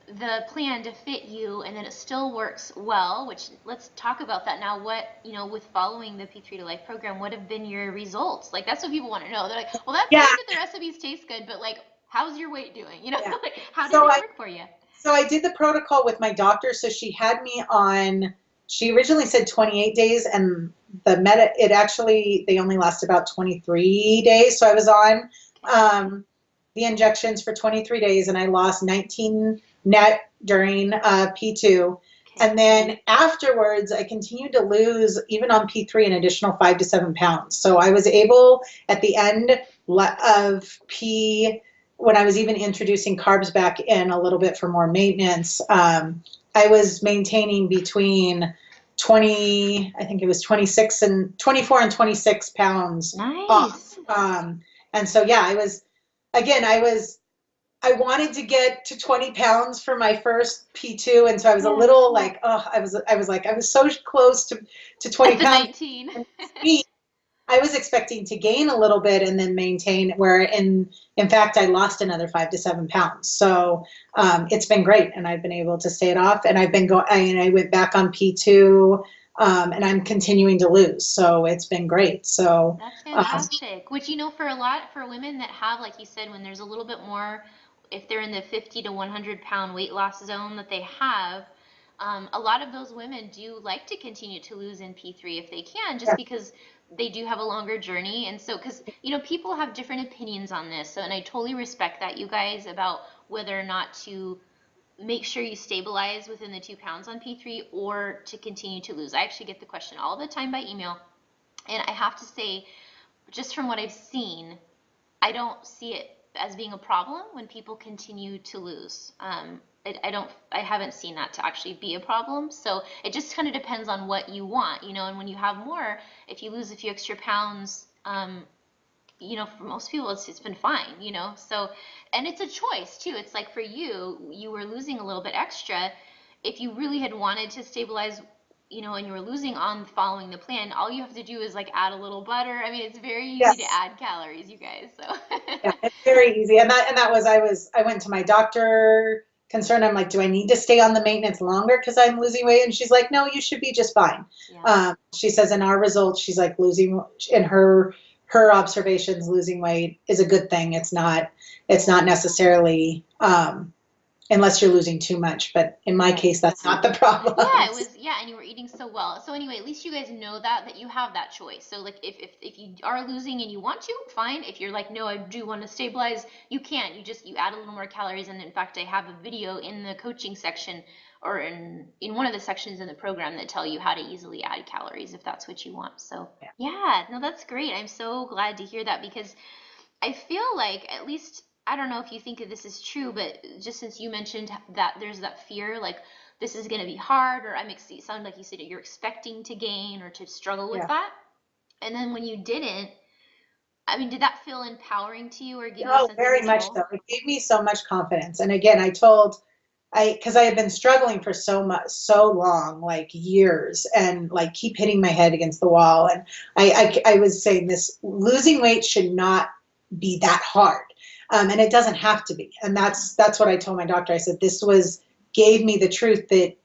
the plan to fit you and then it still works well, which let's talk about that now. What, with following the P3tolife program, what have been your results? Like, that's what people want to know. They're like, well, that's great that the recipes taste good, but like, how's your weight doing? Like, how did it work for you? So I did the protocol with my doctor. So she had me on, she originally said 28 days and they only last about 23 days. So I was on the injections for 23 days and I lost 19 net during P2. And then afterwards, I continued to lose, even on P3, an additional 5 to 7 pounds. So I was able, at the end of when I was even introducing carbs back in a little bit for more maintenance, I was maintaining between 24 and 26 pounds off. And so, yeah, I wanted to get to 20 pounds for my first P2. And so I was a little like, I was so close to 20 pounds. 19. I was expecting to gain a little bit and then maintain, where in fact I lost another 5 to 7 pounds. So it's been great, and I've been able to stay it off. And I went back on P2, and I'm continuing to lose. So it's been great. So that's fantastic. Which for women that have, like you said, when there's a little bit more, if they're in the 50 to 100 pound weight loss zone that they have. A lot of those women do like to continue to lose in P3 if they can, just because they do have a longer journey. And so, because, people have different opinions on this. So, and I totally respect that, you guys, about whether or not to make sure you stabilize within the 2 pounds on P3 or to continue to lose. I actually get the question all the time by email. And I have to say, just from what I've seen, I don't see it as being a problem when people continue to lose. I haven't seen that to actually be a problem. So it just kind of depends on what you want, and when you have more, if you lose a few extra pounds, for most people, it's been fine, so, and it's a choice too. It's like for you were losing a little bit extra. If you really had wanted to stabilize, and you were losing on following the plan, all you have to do is like add a little butter. I mean, it's very easy to add calories, you guys. So yeah, it's very easy. And that was, I went to my doctor concerned. I'm like, do I need to stay on the maintenance longer because I'm losing weight? And she's like, no, you should be just fine. She says in our results, she's like, losing in her observations, losing weight is a good thing. It's not necessarily unless you're losing too much, but in my case, that's not the problem. And you were eating so well. So anyway, at least you guys know that you have that choice. So like if you are losing and you want to, fine. If you're like, no, I do want to stabilize, you can. You add a little more calories. And in fact, I have a video in the coaching section or in one of the sections in the program that tell you how to easily add calories if that's what you want. So no, that's great. I'm so glad to hear that, because I feel like, at least, I don't know if you think that this is true, but just since you mentioned that there's that fear, like this is going to be hard, or it sounded like you said you're expecting to gain or to struggle with that. And then when you didn't, I mean, did that feel empowering to you or give you a sense very of much so. It gave me so much confidence. And again, I told because I had been struggling for so long, like years, and like keep hitting my head against the wall. And I was saying this losing weight should not be that hard. And it doesn't have to be. And that's what I told my doctor. I said, gave me the truth that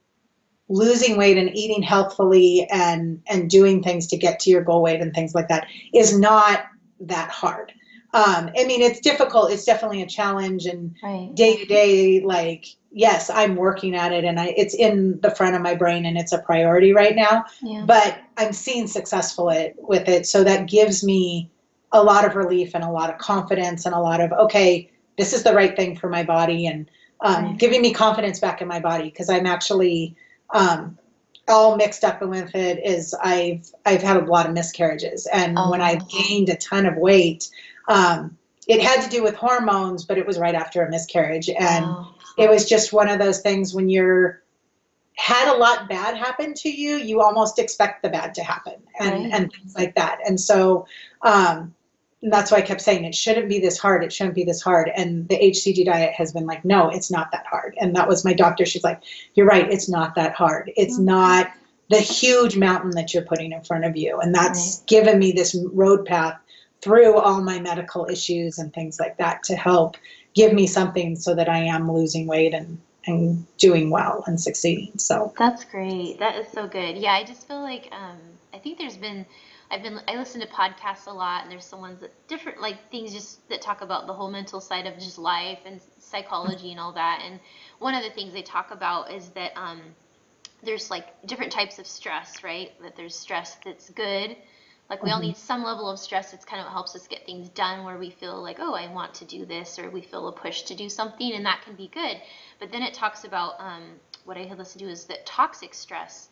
losing weight and eating healthfully and doing things to get to your goal weight and things like that is not that hard. I mean, it's difficult. It's definitely a challenge, and day to day, like, yes, I'm working at it, and it's in the front of my brain, and it's a priority right now. Yeah. But I'm seeing with it, so that gives me a lot of relief and a lot of confidence and a lot of, okay, this is the right thing for my body, and giving me confidence back in my body, because I'm actually all mixed up with it. Is I've had a lot of miscarriages, and when I gained a ton of weight, it had to do with hormones, but it was right after a miscarriage, and it was just one of those things when you're had a lot bad happen to you, you almost expect the bad to happen, and things like that. And so that's why I kept saying it shouldn't be this hard. It shouldn't be this hard. And the hCG diet has been like, no, it's not that hard. And that was my doctor. She's like, you're right. It's not that hard. It's not the huge mountain that you're putting in front of you. And that's given me this road path through all my medical issues and things like that to help give me something so that I am losing weight and doing well and succeeding. So that's great. That is so good. Yeah, I just feel like I think I listen to podcasts a lot, and there's some ones that different, like, things just that talk about the whole mental side of just life and psychology and all that. And one of the things they talk about is that there's like different types of stress, right? That there's stress that's good. Like, we all need some level of stress. It's kind of what helps us get things done, where we feel like, oh, I want to do this, or we feel a push to do something, and that can be good. But then it talks about what I had listened to is that toxic stress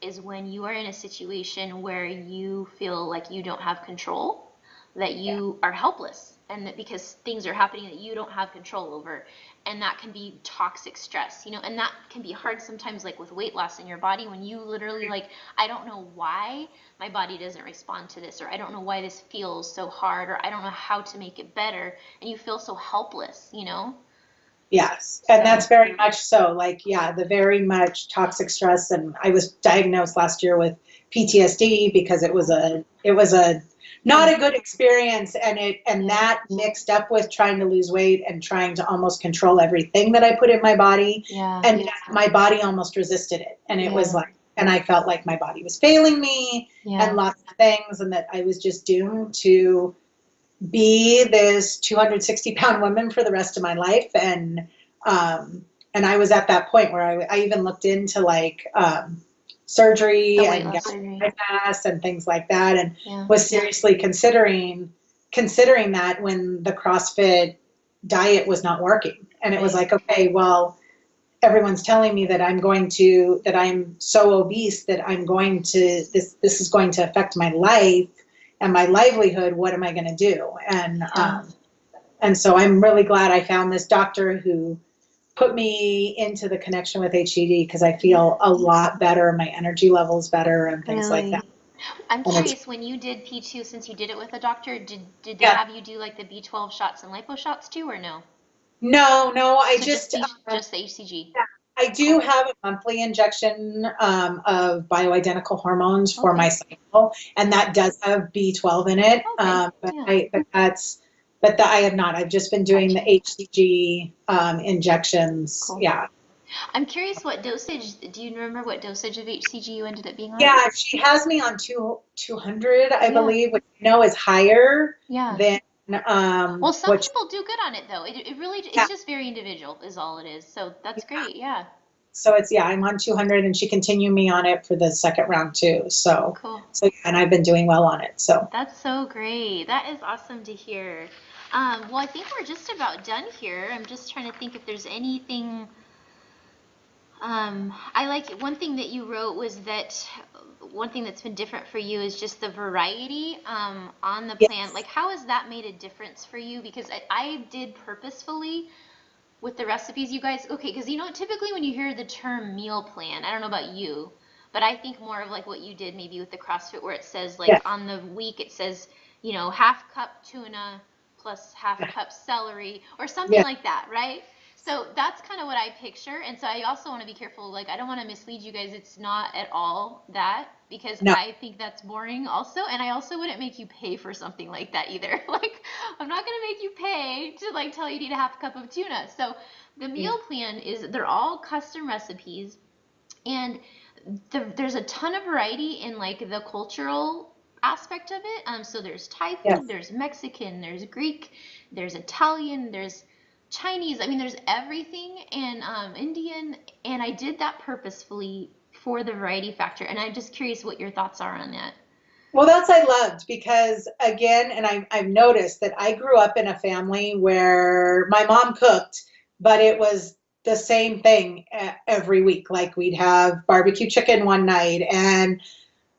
is when you are in a situation where you feel like you don't have control, that you are helpless, and that because things are happening that you don't have control over. And that can be toxic stress, and that can be hard sometimes, like with weight loss in your body, when you literally, like, I don't know why my body doesn't respond to this, or I don't know why this feels so hard, or I don't know how to make it better, and you feel so helpless. Yes, and that's very much so. Like, yeah, the very much toxic stress. And I was diagnosed last year with PTSD because it was a not a good experience, and that mixed up with trying to lose weight and trying to almost control everything that I put in my body, and my body almost resisted it, and it was like, and I felt like my body was failing me, and lots of things, and that I was just doomed to be this 260-pound woman for the rest of my life. And I was at that point where I even looked into like surgery and bypass and things like that, and was seriously considering that when the CrossFit diet was not working. And it was like, okay, well, everyone's telling me that I'm so obese that this is going to affect my life and my livelihood. What am I going to do? And so I'm really glad I found this doctor who put me into the connection with hCG, because I feel a lot better, my energy levels better, and things like that. I'm curious, when you did P2, since you did it with a doctor, did they have you do like the B12 shots and lipo shots too, or no? No, I so just the hCG. I do have a monthly injection of bioidentical hormones for my cycle, and that does have B12 in it. But I have not. I've just been doing the hCG injections. Cool. Yeah. I'm curious, what dosage, do you remember what dosage of hCG you ended up being on? Yeah, she has me on 200, I believe, which I know is higher than well, some people do good on it, though. It really, it's just very individual is all it is. So that's great, So I'm on 200, and she continued me on it for the second round too. So cool. And I've been doing well on it. So that's so great. That is awesome to hear. Well, I think we're just about done here. I'm just trying to think if there's anything. I like one thing that you wrote was that one thing that's been different for you is just the variety on the plan. Like, how has that made a difference for you? Because I did purposefully with the recipes, you guys. Okay, because typically when you hear the term meal plan, I don't know about you, but I think more of like what you did maybe with the CrossFit, where it says like on the week it says, half cup tuna plus half cup celery or something like that, right? So that's kind of what I picture. And so I also want to be careful. Like, I don't want to mislead you guys. It's not at all that, because No. I think that's boring also. And I also wouldn't make you pay for something like that either. Like, I'm not going to make you pay to like tell you to eat a half cup of tuna. So the Yeah. meal plan is, they're all custom recipes. And there's a ton of variety in like the cultural aspect of it. So there's Thai food, Yes. there's Mexican, there's Greek, there's Italian, there's Chinese. I mean, there's everything, and Indian. And I did that purposefully for the variety factor. And I'm just curious what your thoughts are on that. Well, that's I loved because again, and I've noticed that I grew up in a family where my mom cooked, but it was the same thing every week. Like we'd have barbecue chicken one night and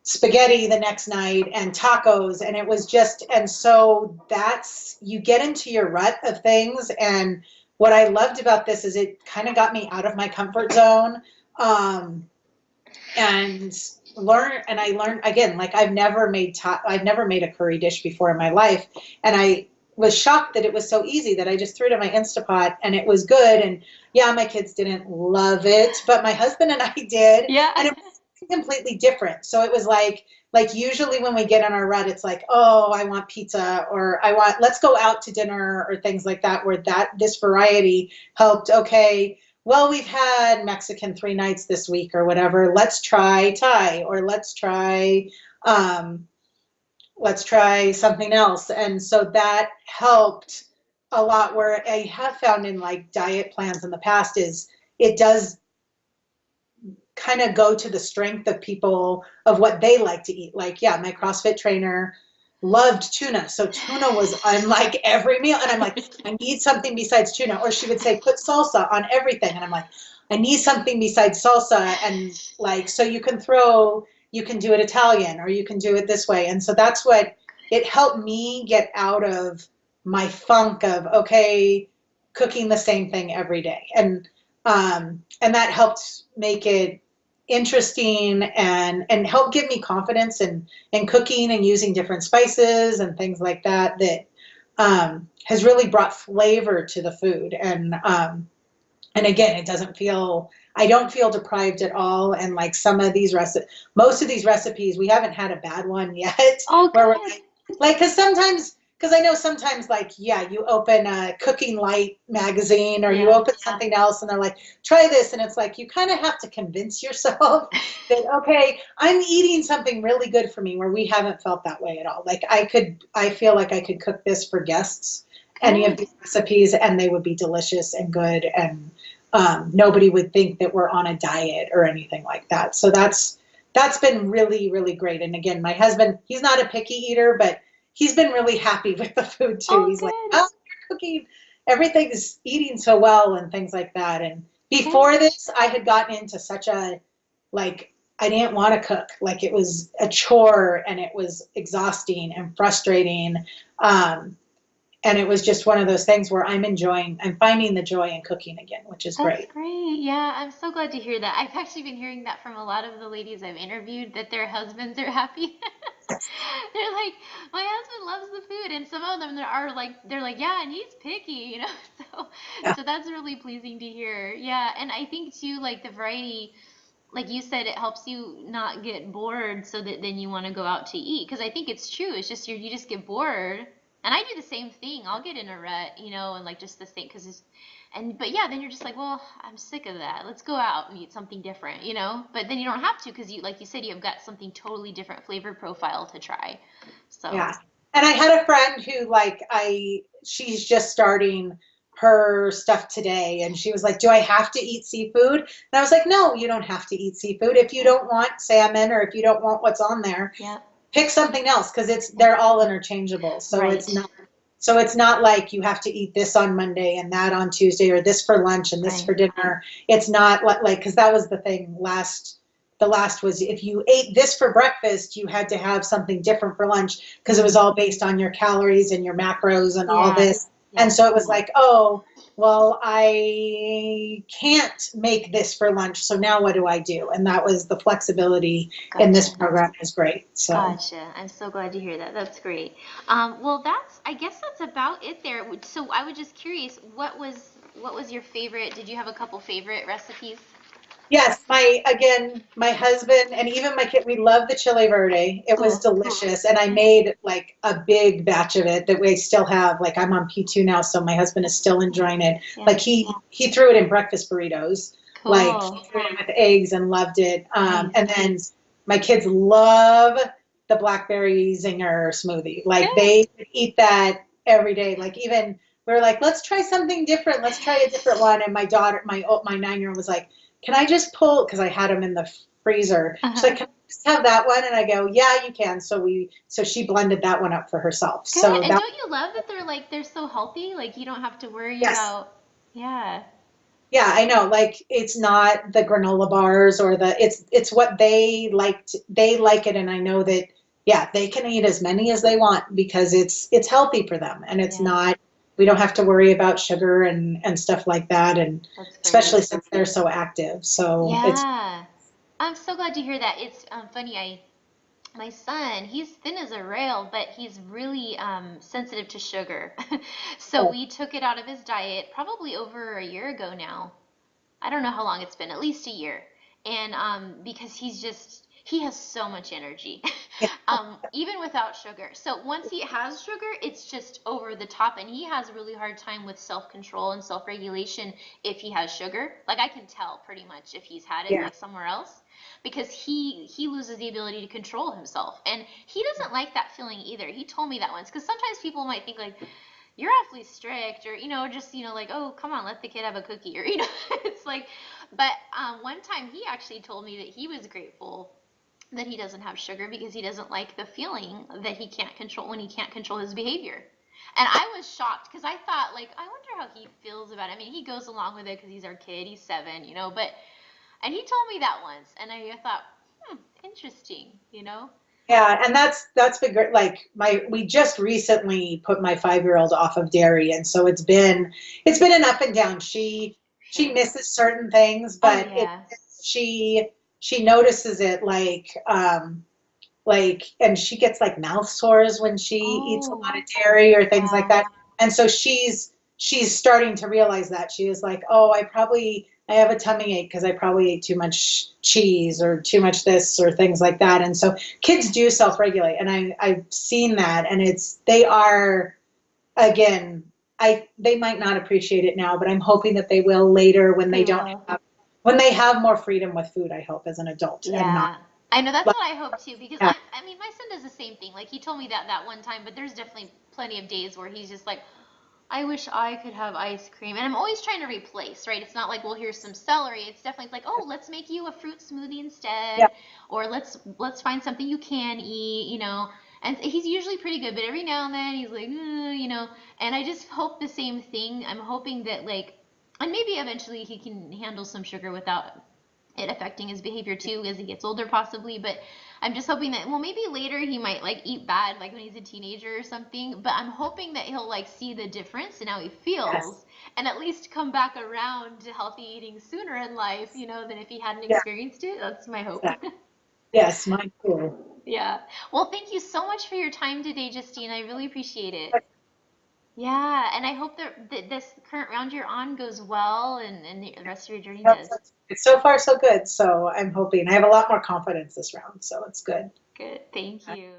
spaghetti the next night and tacos, and it was just, and so that's, you get into your rut of things. And what I loved about this is it kind of got me out of my comfort zone. Um, and I learned again, like I've never made a curry dish before in my life, and I was shocked that it was so easy that I just threw it in my Instapot and it was good. And yeah, my kids didn't love it, but my husband and I did, Yeah. and it was completely different. So it was like usually when we get on our rut, it's like, oh, I want pizza, or I want, let's go out to dinner, or things like that, where that this variety helped. Okay, well, we've had Mexican 3 nights this week or whatever. Let's try Thai, or um, let's try something else. And so that helped a lot. Where I have found in like diet plans in the past is it does kind of go to the strength of people of what they like to eat. Like, yeah, my CrossFit trainer loved tuna. So tuna was on like every meal. And I'm like, I need something besides tuna. Or she would say, put salsa on everything. And I'm like, I need something besides salsa. And like, so you can do it Italian, or you can do it this way. And so that's what it helped me get out of my funk of, okay, cooking the same thing every day. And that helped make it interesting, and help give me confidence in cooking and using different spices and things like that, that has really brought flavor to the food. And again, it doesn't feel, I don't feel deprived at all. And like most of these recipes, we haven't had a bad one yet. Oh, Where we're good. like, because I know sometimes, like, yeah, you open a Cooking Light magazine, or you Yeah. open something else, and they're like, try this. And it's like, you kind of have to convince yourself that, okay, I'm eating something really good for me, where we haven't felt that way at all. Like, I feel like I could cook this for guests, any of Good. these recipes, and they would be delicious and good. And nobody would think that we're on a diet or anything like that. So that's been really, really great. And again, my husband, he's not a picky eater, but he's been really happy with the food too. Oh, He's like, good. oh, you're cooking, everything's eating so well, and things like that. And Good. before this, I had gotten into such a, like, I didn't want to cook. Like, it was a chore, and it was exhausting and frustrating. Um, and it was just one of those things where I'm finding the joy in cooking again, which is That's great. great. Yeah, I'm so glad to hear that. I've actually been hearing that from a lot of the ladies I've interviewed, that their husbands are happy. They're like, my husband loves the food, and some of them are like, they're like, yeah, and he's picky. So Yeah. so that's really pleasing to hear. Yeah, and I think too, like the variety, like you said, it helps you not get bored, so that then you want to go out to eat. Because I think it's true. It's just you just get bored. And I do the same thing. I'll get in a rut, and like just the thing, because it's, but yeah, then you're just like, well, I'm sick of that. Let's go out and eat something different. But then you don't have to, because like you said, you've got something totally different flavor profile to try. So, Yeah. And I had a friend who, like, she's just starting her stuff today, and she was like, do I have to eat seafood? And I was like, no, you don't have to eat seafood. If you yeah, don't want salmon, or if you don't want what's on there, yeah, pick something else, because they're all interchangeable. right, So it's not like you have to eat this on Monday and that on Tuesday, or this for lunch and this right. for dinner. It's not like, because that was the thing the last was, if you ate this for breakfast, you had to have something different for lunch, because it was all based on your calories and your macros and all Yeah, this. And yeah. so it was like, oh, well, I can't make this for lunch, so now what do I do? And that was the flexibility in this Gotcha. program is great. So Gotcha. I'm so glad to hear that. That's great. Well, I guess that's about it there. So I was just curious, what was what was your favorite? Did you have a couple favorite recipes? Yes, my husband and even my kid, we love the chile verde. It was Oh, delicious. And I made like a big batch of it that we still have. Like I'm on P2 now, so my husband is still enjoying it. yeah. Like he threw it in breakfast burritos. Like he Cool. threw it in with eggs and loved it. Nice. And then my kids love the blackberry zinger smoothie. Like Good. they eat that every day. Like even we were like, let's try something different. Let's try a different one. And my daughter, my 9-year-old was like, can I just pull, because I had them in the freezer. She's Uh-huh. like, can I just have that one? And I go, yeah, you can. So she blended that one up for herself. Good. So And that, don't you love that they're so healthy? Like you don't have to worry yes. about, yeah. Yeah, I know. Like it's not the granola bars or it's what they liked. They like it. And I know that, yeah, they can eat as many as they want because it's healthy for them. And it's Yeah. not, we don't have to worry about sugar and stuff like that. And That's great. especially since they're so active. So it's, Yeah. I'm so glad to hear that. It's funny. My son, he's thin as a rail, but he's really sensitive to sugar. So oh, we took it out of his diet probably over a year ago now. I don't know how long it's been, at least a year. And because he has so much energy, yeah, even without sugar. So once he has sugar, it's just over the top, and he has a really hard time with self-control and self-regulation if he has sugar. Like I can tell pretty much if he's had it yeah. like somewhere else because he loses the ability to control himself, and he doesn't like that feeling either. He told me that once because sometimes people might think like you're awfully strict or just like oh come on let the kid have a cookie or it's like but one time he actually told me that he was grateful that he doesn't have sugar because he doesn't like the feeling that he can't control when he can't control his behavior. And I was shocked because I thought like I wonder how he feels about it. I mean he goes along with it because he's our kid, he's 7, but and he told me that once and I thought interesting. Yeah, and that's been great. Like we just recently put my 5-year-old off of dairy, and so it's been an up and down. She Sure. misses certain things, Oh but yeah. she notices it like and she gets like mouth sores when she eats a lot Oh of dairy or things like yeah. that. And so she's starting to realize that. She is like, oh, I have a tummy ache because I probably ate too much cheese or too much this or things like that. And so kids do self-regulate, and I've seen that, and they are, again, they might not appreciate it now, but I'm hoping that they will later when They will. when they have more freedom with food, I hope, as an adult, and not Yeah. I know that's like, what I hope too because yeah, I mean my son does the same thing. Like he told me that one time, but there's definitely plenty of days where he's just like I wish I could have ice cream. And I'm always trying to replace, right? It's not like, well, here's some celery. It's definitely like, oh, let's make you a fruit smoothie yeah, instead or let's find something you can eat. And he's usually pretty good, but every now and then he's like, and I just hope the same thing. I'm hoping that like and maybe eventually he can handle some sugar without it affecting his behavior too as he gets older possibly, but I'm just hoping that well maybe later he might like eat bad like when he's a teenager or something, but I'm hoping that he'll like see the difference in how he yes, feels and at least come back around to healthy eating sooner in life, than if he hadn't yeah, experienced it. That's my hope. exactly. Yes, mine too. Yeah. Well, thank you so much for your time today, Justine. I really appreciate it. Yeah, and I hope that this current round you're on goes well and the rest of your journey Yep, does. it's so far so good. So I'm hoping I have a lot more confidence this round. So it's good. Good. Thank you.